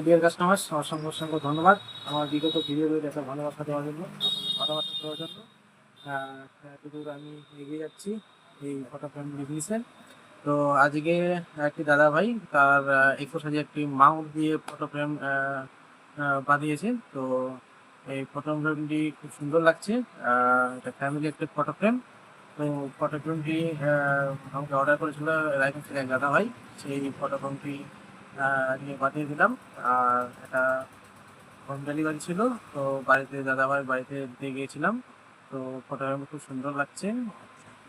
Deer customers, অসংখ্য অসংখ্য ধন্যবাদ আমার বিগত ভিডিওগুলো দেখা ভালোবাসা দেওয়ার জন্য, আপনাদের ভালোবাসা দেওয়ার জন্য। এতদূর আমি এগিয়ে যাচ্ছি এই ফটো ফ্রেম বিজনেসে। তো আজকে একটি দাদা ভাই তার 21 হাজার একটি মাউন্ট দিয়ে ফটো ফ্রেম বানিয়েছে। তো এই ফটো ফ্রেমটি খুব সুন্দর লাগছে। এটা ফ্যামিলি একটা ফটো ফ্রেম। তো ফটো ফ্রেমটি আমাকে অর্ডার করেছিল রায়গঞ্জ থেকে এক দাদা ভাই। সেই ফটো ফ্রেমটি নিয়ে পাঠিয়ে দিলাম। আর এটা হোম ডেলিভারি ছিল। তো বাড়িতে দাদাভাই বাড়িতে দিয়ে গিয়েছিলাম। তো ফটো ফ্রেম খুব সুন্দর লাগছে।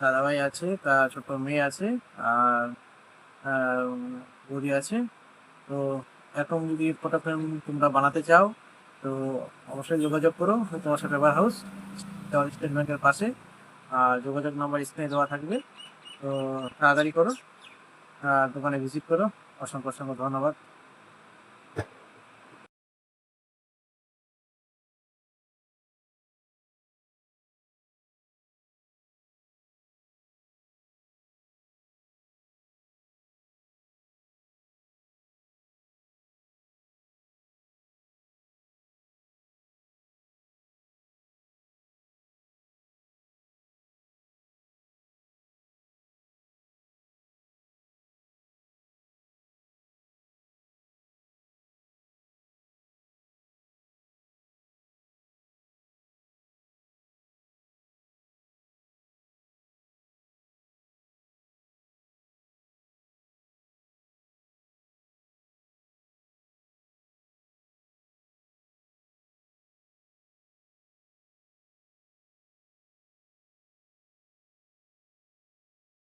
দাদাভাই আছে, তার ছোট মেয়ে আছে, আর বৌদি আছে। তো এরকম যদি ফটো ফ্রেম তোমরা বানাতে চাও, তো অবশ্যই যোগাযোগ করো তোমার সাথে পেপার হাউস স্টেট ব্যাংকের পাশে। আর যোগাযোগ নাম্বার স্ক্রিনে দেওয়া থাকবে। তো তাড়াতাড়ি করো, দোকানে ভিজিট করো। অসংখ্য অসংখ্য ধন্যবাদ।